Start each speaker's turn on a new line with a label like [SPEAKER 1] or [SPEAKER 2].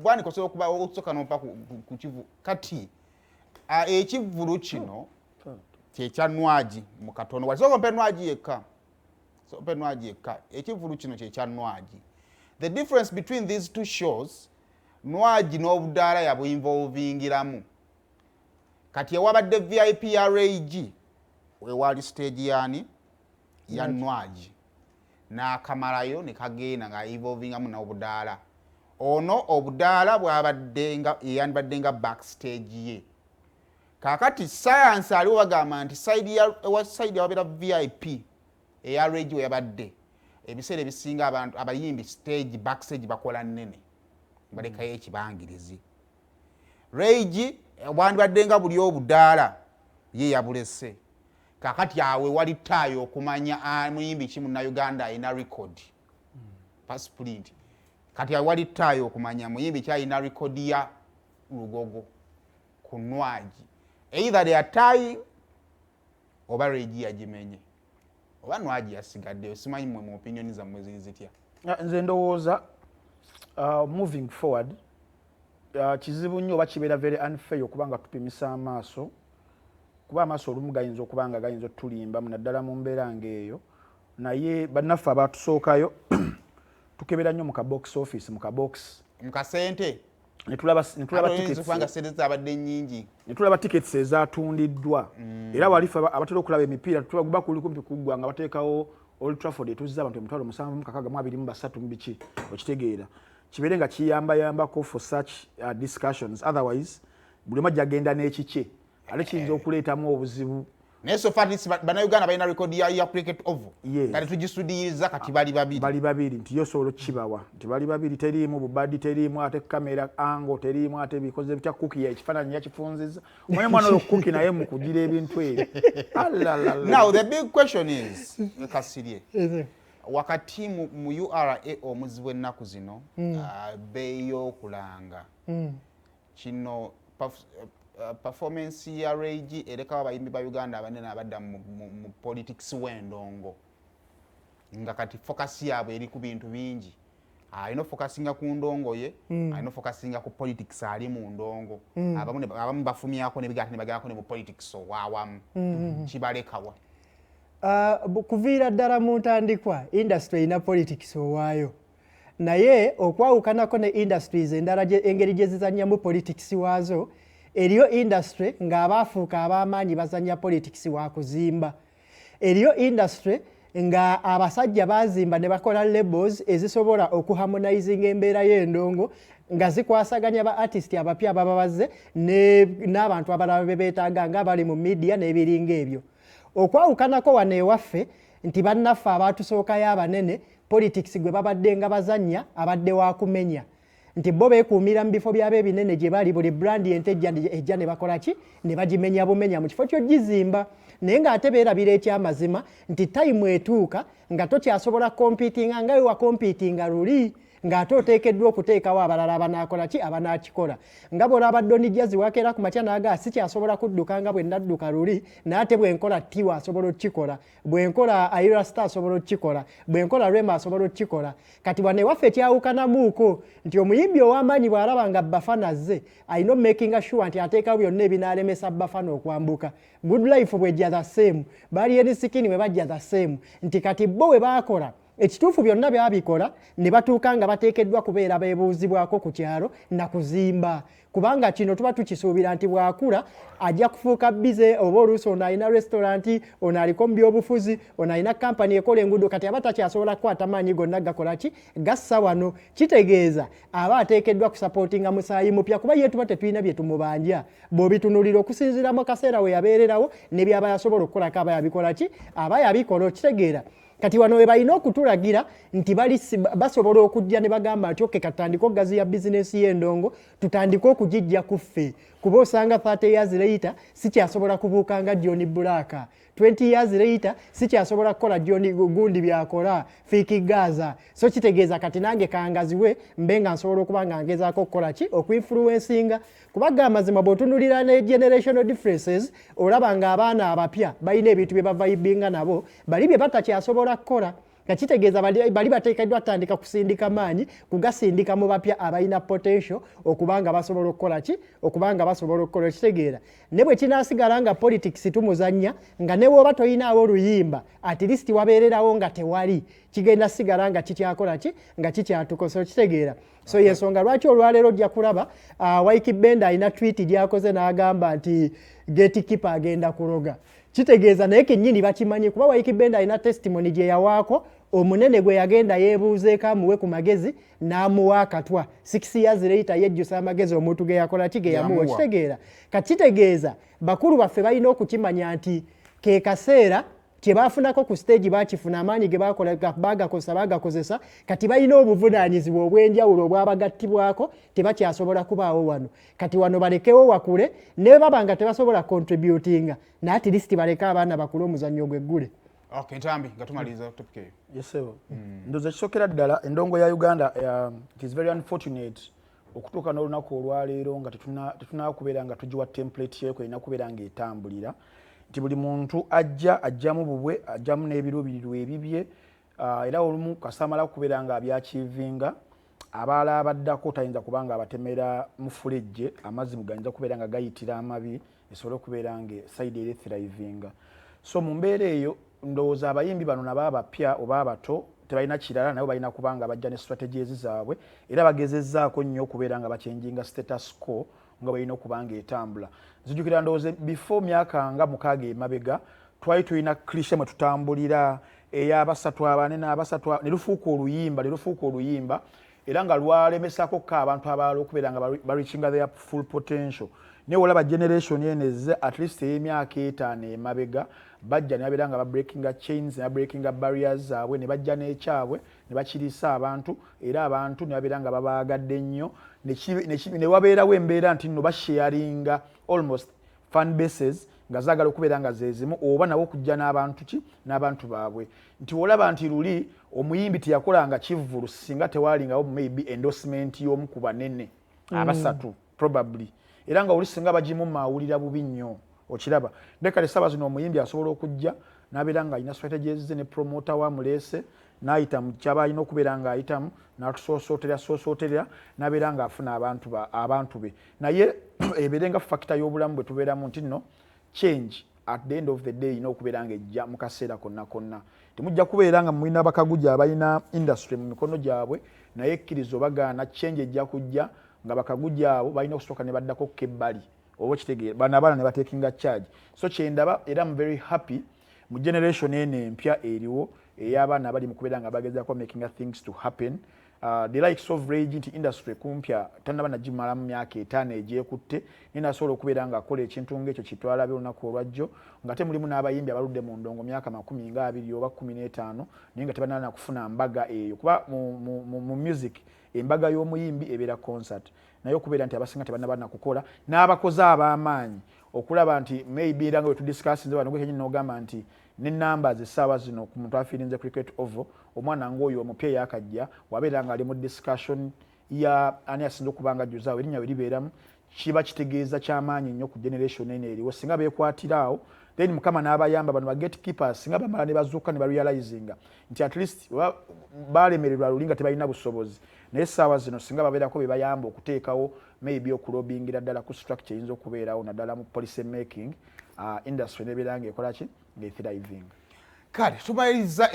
[SPEAKER 1] bwani kosobola okuba okusoka nompa ku kivu kati ekivulu kino kyekyanwaji mu katono wali soko mpe nwaji yekka ekivulu kino kyekyanwaji. The difference between these two shows, nwaji n'obudaala yabwinvolvingiramu kati ewabadde VIP ya RAG wewali stage yani ya nwaji n'akamalayo ne kagenda nga involvingamu n'obudaala ono obudaala yandibadde nga backstage ye. Kakati science aliwo bagamba nti side yawabeera VIP eya RAG weyabadde ebiseera ebisinga abantu abayimbi stage backstage bakola nnene balekayo ekibangirizi. RAG wandibadde nga buli obudaala ye yabulese. Kakati awe wali tayo okumanya muyimbi ki Munnayuganda alina record passport. Kati awe wali tayo okumanya muyimbi ki alina record ya Lugogo ku nwaji. Either they are tying oba RAG yagimenye oba nwaji yasigadde. Simanyi mu opinion zammwe ziri zitya?
[SPEAKER 2] Nze ndowooza moving forward kizibu nnyo oba kibeera very unfair okubanga tupimisa amaaso kuba amaaso olumu gayinza okubanga gayinza otulimba naddala mu mbeera ng'eyo naye bannaffe abaatusookayo tukebera nnyo mu ka box office mu ka box
[SPEAKER 1] mu kasente
[SPEAKER 2] netulaba tickets ezatundiddwa era walifa abatera okulaba emipiira tubaguba kuli kumpi kuggwa nga bateekawo Old Trafford etuzza abantu emitwalo 7,223 mu biki okitegeera kibeere nga kiyambayambako for such discussions. Otherwise buli majja agenda n'ekike ate kiyinza okuleetamu obuzibu.
[SPEAKER 1] Naye so far bannayuganda balina record ya cricket oval kati tugisudiriza kati bali babiri
[SPEAKER 2] nti yosobola okukibawa nti bali babiri teriimu bubadi teriimu ate kamera ango teriimu ate bikoze bitya kuki ya ekifaananyi yakifunziza omanye mwana oyo kuki naye mu kugira ebintu ebyo.
[SPEAKER 1] Now the big question is Kasirye wakati mu URA omuzibu ennaku zino bbeeyi y'okulanga kino performance ya RAG erekawo abayimbi ba Uganda abanene abadda mu politics w'endongo nga kati focus yaabwe eri ku bintu bingi. Alina focusinga ku ndongo ye alina focusinga ku politics ali mu ndongo abamu bafumyako nebigati nebagako ne mu politics wawamu kibalekawa
[SPEAKER 3] kuviira ddala mu ntandikwa industry ina politics owaayo naye okwawukanako ne industries endala engeri gye zizannyamu politics waazo eriyo industry ng'abaafuuka ab'amaanyi bazanya politics wa kuzimba. Eriyo industry nga abasajja bazimba ne bakola labels ezisobola okuharmonizing embeera y'endongo nga zikwasaganya ba artist abapya ababa bazze n'abantu abalala be beetaaga nga bali mu media n'ebiringa ebyo. Okwawukanako wano ewaffe nti bannaffe abaatusookayo abanene politics gwe babadde nga bazanya abadde wa kumenya nti bo beekuumira mu bifo byabo ebinene gye bali buli brand ejja ne bakola ki ne bagimenya bumenya mu kifo ky'ogizimba naye ng'ate beerabira ekyamazima nti time etuuka nga tokyasobola competinga nga we wakompitinga luli ng'ate oteekeddwa okuteekawo abalala abanaakola ki abanaakikola nga bw'olaba Donny Jazzy wakeera ku makya n'agaa sikyasobola kudduka nga bwe nadduka luli n'ate bwenkola Tiwa asobola okukikola bwenkola Ayra Star asobola okukikola bwenkola Rema asobola okukikola kati wane waffe kyawukanamuuko nti omuyimbi ow'amaanyi bw'alaba nga Bafana azze alina making sure nti ateekawo byonna ebinaalemesa Bafana okwambuka. Good Life bwejja the same bali enisikini bwe bajja the same nti kati bo we baakola ekituufu byonna byabikola ne batuuka nga bateekeddwa kubeera beebuuzibwako ku kyalo na kuzimba kubanga kino tuba tukisuubira nti bw'akula ajja kufuuka bize oba oluusi ono alina restaurant ono aliko mu byobufuzi ono alina kampani ekola enguudo kati aba takyasobola kukwata maanyi gonna gakola ki gassa wano kitegeeza aba ateekeddwa kusapootinga musaayi mupya kuba ye tuba tetulina bye tumubanja bw'obitunulira okusinziira mu kaseera we yabeererawo ne byaba yasobola okukolako aba yabikola ki aba yabikola okitegeera. Kati wano we balina okutulagira nti basobola okujja ne bagamba nti oke katandika okugaziya bizinesi y'endongo tutandika okugijja ku ffe kuba osanga 30 years later sikyasobola kubuuka nga John Black 20 years later sikyasobola kukola John Gundi byakola Fiki Gaza so kitegeeza kati nange kangaziwe mbenga nsobola okuba nga ngezaako okukola ki okuinfluencinga kubaga amazima bw'otunulira ne generational differences olaba nga abaana abapya balina ebintu bye bavibinga nabo bali bye batakyasobola kukola kitegeeza bali bateekeddwa atandika kusindika maanyi kugasindika mu bapya abalina potential okubanga basobola okukola ki okubanga basobola okukola kitegeera ne bwe kinaasigala nga politics tumuzannya nga ne bw'oba toyinaawo oluyimba at least wabeererawo nga tewali kigenda sigala nga kikyakola ki nga kikyatukosa kitegeera so yensonga lwaki olwaleero ojja kulaba Waikibenda alina tweet gy'akoze n'agamba nti gatekeeper agenda kuloga kitegeeza naye kennyini bakimanyi kuba Waikibenda alina testimony gye yawaako omunene gwe yagenda yeebuuzeeko amuwe ku magezi n'amuwa akatwa 6 years later yejjusa amagezi omuntu ge yakola ki ge yamuwa kitegeera kakitegeeza bakulu baffe balina okukimanya nti ke kaseera kye baafunako ku stage baakifuna amaanyi ge bagakozesa kati balina obuvunaanyizibwa obw'enjawulo obwabagattibwako tebakyasobola kubaawo wano kati wano balekewo wakule ne baba nga tebasobola contributinga naye at least baleke abaana bakule omuzannyo gweggule.
[SPEAKER 1] Okay, Ntambi nga tumaliza topic eyo.
[SPEAKER 2] Yesebo. Ndoza kisokera ddala endongo ya Uganda it is very unfortunate okutuuka n'olunaku olwaleero nga tetunakubeera nga tugiwa template yeeko erina kubeera ng'etambulira nti buli muntu ajjamu bubwe ajjamu n'ebiruubirirwa ebibye era olumu kasamala kubeera nga abyakivinga abaala abaddako tayinza kubanga abatemera mu fulejje amazzi mugayinza kubeera nga gayitira amabi esobole okubeera nga side eri thrivinga so mu mbeera eyo ndowooza abayimbi bano nabo abapya oba abato tebalina kirala nabo balina kubanga bajja ne strategies zaabwe era bagezezzaako nnyo okubeera nga bachenjinga status quo nga balina okubanga etambula zijjukira ndowooza before myaka nga 6 emabega twali tulina cliche mwe tutambulira ey'abasatu abane n'abasatu ne lufuuka oluyimba era nga lwalemesako ko abantu abalala okubeera nga bareachinga their full potential ne olaba generation yeneze at least emyaka 5 emabega bajja ne babeera nga breakinga chains ne breakinga barriers zaabwe ne bajja n'ekyabwe ne bakiriisa abantu era abantu ne babeera nga babaagadde nnyo ne wabeerawo embeera nti nno basharinga almost fan bases nga zaagala okubeera nga zezimu oba nabo okujja n'abantu baabwe nti olaba nti luli omuyimbi teyakolanga kivvulu singa tewaalingawo maybe endorsement y'omu ku banene abasatu probably era nga oli singa bagimu mawulira bubi nnyo okiraba nekale saba zino omuyimbi asobola okujja n'abeera nga alina strategies ze ne promoter wa mulese n'ayita mu kyaba alina okubeera nga ayitamu n'atusoosootera n'abeera nga afuna abantu be naye ebeere nga factor y'obulamu bwe tubeeramu nti nno change at the end of the day ina okubeera nga ejja mu kaseera konna temujja kubeera nga mulina bakaguja abalina industry mu mikono gyabwe naye ekkirizo bagaana change ejja kujja nga bakaguja abo balina okusooka ne baddako kebbali oba kitegeera bano abaana ne batekinga charge so kyendaba era I'm very happy mu generation eno empya eriwo ey'abaana bali mu kubeera nga bagezaako making things to happen the likes of Regent industry kumpya tannaba nagimala mu myaka 5 egyekutte ninasobola okubeera nga akola ekintu ng'ekyo kitwalabe olunaku olwajjo nga te mulimu n'abayimbi abaludde mu ndongo myaka 20 oba 15 naye nga tebanana kufuna mbaga eyo kuba mu music embaga y'omuyimbi ebeera concert naye okubeera nti abasinga tebanaba kukola n'abakozi ab'amaanyi okulaba nti maybe era nga wetudiscussinze wano gwekenyini n'ogamba nti n'enamba zessaawa zino ku muntu afiirinze cricket oval omwana ng'oyo omupya yakajja wabeera nga ali mu discussion ya ani asinza okuba nga ajjuzaawo erinnya we libeeramu kiba kitegeeza ky'amaanyi nnyo ku generation eno eriwo singa beekwatira awo then mukama n'abayamba bano ba gatekeepers singa bamala ne bazuuka ne barealizinga nti at least baalemererwa luli nga tebalina busobozi naye essaawa zino singa babeerako be bayamba okuteekawo maybe okulobingira ddala ku structure eyinza okubeerawo naddala mu policy making industry nebeera ng'ekola ki ng'ethriving
[SPEAKER 1] kale tumaliriza